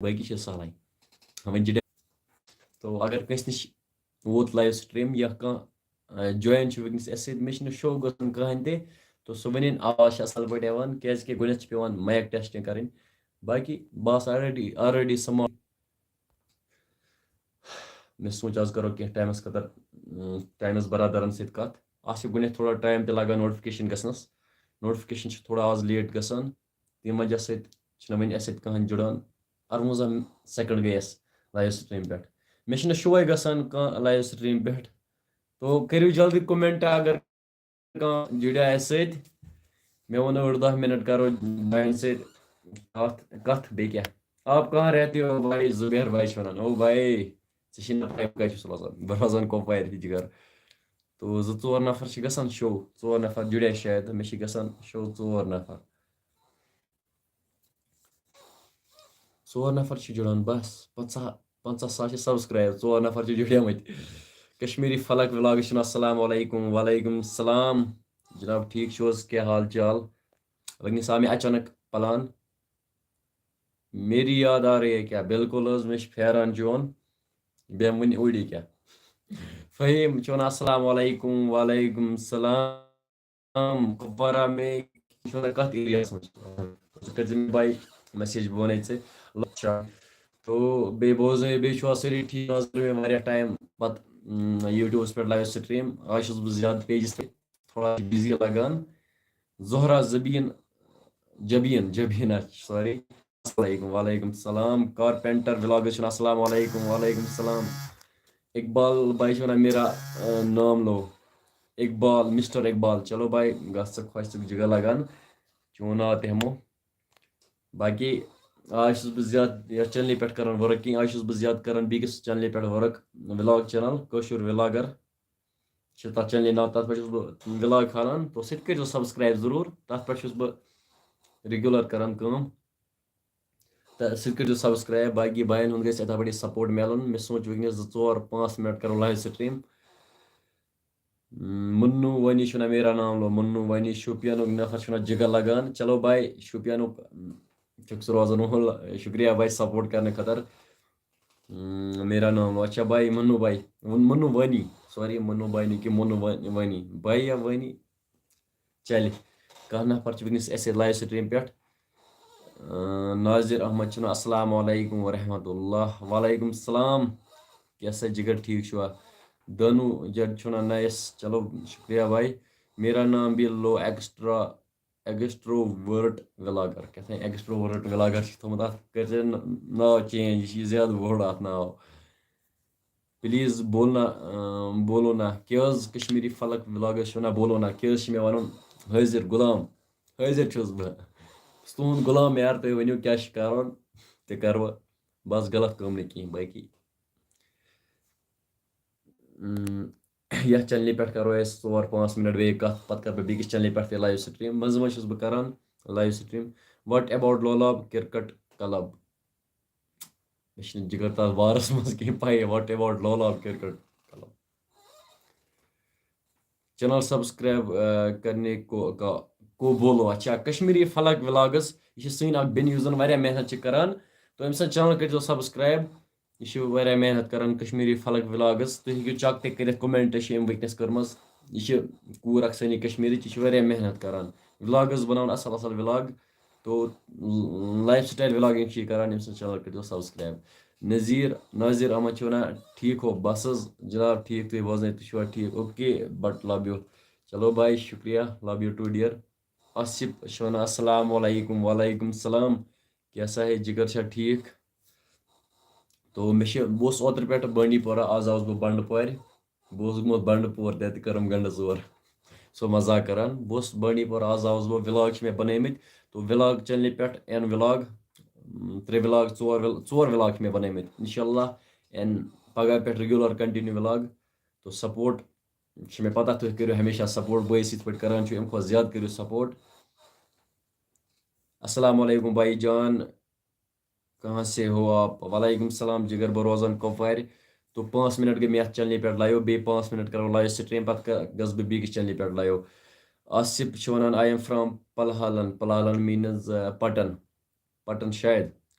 باقی چھِ سہلٕے وۄنۍ چھِ تو اگر کٲنٛسہِ نِش ووت لایِو سٹریٖم یا کانٛہہ جویِن چھُ وٕنکٮ۪نس اَسہِ سۭتۍ مےٚ چھُنہٕ شو گژھُن کٕہٕنۍ تہِ تو سُہ ؤنِن آواز چھِ اَصٕل پٲٹھۍ یِوان کیٛازِکہِ گۄڈنٮ۪تھ چھِ پیٚوان مایِک ٹٮ۪سٹِنٛگ کَرٕنۍ باقی بہٕ آسہٕ آلریڈی سمال مےٚ سوٗنٛچ آز کَرو کینٛہہ ٹایمَس خٲطرٕ ٹایمَس برادرَن سۭتۍ کَتھ اَتھ چھِ گۄڈنٮ۪تھ تھوڑا ٹایم تہِ لگان نوٹفِکیشَن گژھنَس نوٹفِکیشَن چھِ تھوڑا آز لیٹ گژھان تَمہِ وجہ سۭتۍ چھِنہٕ وۄنۍ اَسہِ سۭتۍ کٕہٕنۍ جُڑان 58 سٮ۪کنٛڈ گٔے اَسہِ لایِو سٹریٖم پٮ۪ٹھ مےٚ چھِنہٕ شوے گژھان کانٛہہ لایِو سٹریٖم پٮ۪ٹھ تو کٔرِو جلدی کومٮ۪نٹ اگر کانٛہہ جُڑیٛا اَسہِ سۭتۍ مےٚ ووٚن 8-10 مِنٹ کَرو بایَن سۭتۍ کَتھ بیٚیہِ کیٛاہ آپ کہاں رہتے ہو بھائی زُبیر بھائی چھِ وَنان او بھائی ژےٚ چھِی نہٕ پَے بہٕ کَتہِ چھُس روزان بہٕ روزان کۄپوارِ جِگر تو 2-4 نفر چھِ گژھان شو 4 نفر جُڑے شاید تہٕ مےٚ چھِ گژھان شو 4 نفر 4 نفر چھِ جُڑان بس 50 ساس چھِ سبسکرایب 4 نفر چھِ جُڑیمٕتۍ کشمیٖری فلک ولاگ چھُنہٕ السلام علیکم وعلیکم السلام جناب ٹھیٖک چھُو حظ کیٛاہ حال چال وٕنکٮ۪نس آو مےٚ اچانک پلان میری یاد آ رہی ہے کیٛاہ بِلکُل حظ مےٚ چھِ پھیران چون بیٚیہِ ؤنۍ اوٗڈی کیٛاہ فہیٖم چھُ وَنان السلام علیکم وعلیکم السلام کُپوارہ میں چھُ وَنان کَتھ ایریاہَس منٛز ژٕ کٔرۍزِ مےٚ بَے میسیج بہٕ وَنَے ژےٚ لۄکچار تو بیٚیہِ بوزنٲیِو بیٚیہِ چھُوا سٲری ٹھیٖک آز کٔر مےٚ واریاہ ٹایم پَتہٕ یوٗٹیوٗبَس پٮ۪ٹھ لایِو سٹریٖم آز چھُس بہٕ زیادٕ پیجَس پٮ۪ٹھ تھوڑا بِزی لگان زہرا جبیٖن سوری السلام علیکم وعلیکم السلام کارپینٹر ولاگز چھُنہٕ السلام علیکم وعلیکم السلام اقبال بھائی چھُ وَنان میرا نام لو اقبال مِسٹر اقبال چلو بھائی گژھ ژٕ خۄش ژٕ جگہ لگان چون ناو تہِ ہٮ۪مو باقی آز چھُس بہٕ زیادٕ یَتھ چَنلہِ پٮ۪ٹھ کران ؤرٕک کینٛہہ آز چھُس بہٕ زیادٕ کران بیٚکِس چَنلہِ پٮ۪ٹھ ؤرٕک وِلاگ چَنل کٲشُر وِلاگر چھِ تَتھ چَنلہِ ناو تَتھ پٮ۪ٹھ چھُس بہٕ وِلاگ کھالان تو سُہ تہِ کٔرۍزیو سبسکرایب ضروٗر تَتھ پٮ۪ٹھ چھُس بہٕ رِگیوٗلر کران کٲم تہٕ سُہ تہِ کٔرۍزیو سبسکرایب باقی بایَن ہُنٛد گژھِ یِتھَے پٲٹھۍ سپوٹ مِلُن مےٚ سوٗنٛچ وٕنکٮ۪نس 2-4-5 مِنٹ کرو لایِو سٹریٖم مُنوٗ وانی چھُ وَنان میرا نام لو مُنوٗ وانی شوپیانُک نفر چھُ وَنان جِگر لگان چلو بھائی شوپیانُک چھُکھ ژٕ روزان وول شُکریہ بھائی سپوٹ کرنہٕ خٲطرٕ میرا نام لو اچھا بھائی مُنوٗ بھائی مُنوٗ وانی سوری مُنوٗ بھائی نہٕ کینٛہہ مُنوٗ وانی بھائی یا وانی چلہِ کانٛہہ نفر چھُ وٕنکٮ۪نس اَسہِ سۭتۍ لایِو سٹریٖم پٮ۪ٹھ ناظر احمد چھُنہٕ السلام علیکم ورحمتہ اللہ وعلیکم السلام کیٛاہ سا جِگر ٹھیٖک چھُوا دٲنوٗ جَڈ چھُ وَنان نایس چلو شُکریہ بھائی میرا نام بھی لو ایگسٹروؤرٹ وِلاگر کیٛاہ تھانۍ ایگسٹروؤرٹ وِلاگر چھُ تھوٚمُت اَتھ کٔرۍزِ ناو چینج یہِ چھِ زیادٕ بوٚڑ اَتھ ناو پلیٖز بولو نا کیٛاہ حظ کشمیٖری فلک وِلاگَس چھِ وَنان بولو نا کیٛاہ حظ چھِ مےٚ وَنُن حٲضِر غلام حٲضِر چھُس بہٕ تُہُنٛد غلام یار تُہۍ ؤنِو کیٛاہ چھُ کَرُن تہِ کَرٕ بہٕ بَس غلط کٲم نہٕ کِہیٖنۍ باقی یَتھ چَنلہِ پٮ۪ٹھ کَرو أسۍ 4-5 مِنٹ بیٚیہِ کَتھ پَتہٕ کَرٕ بہٕ بیٚکِس چَنلہِ پٮ۪ٹھ تہِ لایِو سٹریٖم منٛزٕ منٛزٕ چھُس بہٕ کَران live stream what about Lolab cricket club مےٚ چھِنہٕ جِگر تَتھ بارَس منٛز کینٛہہ پَیی what about Lolab cricket club channel subscribe کرنے کو بولو اچھا کشمیٖری فلک وِلاگٕز یہِ چھِ سٲنۍ اکھ بیٚنہِ یُس زَن واریاہ محنت چھِ کران تہٕ أمۍ سٕنٛز چَنل کٔرۍزیو سبسکرایب یہِ چھِ واریاہ محنت کران کشمیٖری فلک وِلاگٕز تُہۍ ہیٚکِو چَک تہِ کٔرِتھ کومٮ۪نٹ چھِ أمۍ وٕنکٮ۪نس کٔرمٕژ یہِ چھِ کوٗر اکھ سٲنی کشمیٖرٕچ یہِ چھِ واریاہ محنت کران وِلاگٕز بَناوان اَصٕل وِلاگ تو لایِف سٹایل وِلاگِنٛگ چھِ یہِ کران أمۍ سٕنٛز چَنل کٔرۍزیو سبسکرایب ناظر احمد چھِ وَنان ٹھیٖک ہو بس حظ جِناب ٹھیٖک تُہۍ بوزنٲیِو تُہۍ چھِوا ٹھیٖک اوکے بٹ لَو یوٗ چلو بھائی شُکریہ لَو یوٗ ٹُو ڈِیَر آصِف چھُ وَنان السلام علیکم وعلیکم السلام کیٛاہ سا ہے جِگر چھا ٹھیٖک تو بہٕ اوسُس اوترٕ پٮ۪ٹھ بانڈی پورہ آز آوُس بہٕ بنٛڈٕ پورِ بہٕ اوسُس گوٚمُت بنٛڈٕ پور تَتہِ کٔرٕم گنٛڈٕ ژور سُہ مزاق کران بہٕ اوسُس بانڈی پورہ آز آوُس بہٕ وِلاگ چھِ مےٚ بنٲومٕتۍ تو وِلاگ چَنلہِ پٮ۪ٹھ این وِلاگ 3 وِلاگ 4 وِلاگ چھِ مےٚ بنٲومٕتۍ اِنشاء اللہ این پگہہ پٮ۪ٹھ رِگیوٗلر کَنٹِنیوٗ وِلاگ تو سپوٹ چھِ مےٚ پتہ تُہۍ کٔرِو ہمیشہ سپوٹ بٲیِس یِتھ پٲٹھۍ کران چھُ اَمہِ کھۄتہٕ زیادٕ کٔرِو سپوٹ السلام علیکم بھائی جان کہاں سے ہو آپ وعلیکم السلام جِگر بہٕ روزان کۄپوارِ تو 5 مِنٹ گٔے مےٚ یَتھ چَنلہِ پٮ۪ٹھ لایِو بیٚیہِ 5 مِنٹ کَرو لایِو سٹریٖم پَتہٕ گژھٕ بہٕ بیٚکِس چَنلہِ پٮ۪ٹھ لایِو آصِف چھُ وَنان آی ایم فرٛام پَلہالن میٖنٕز پَٹن شاید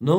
9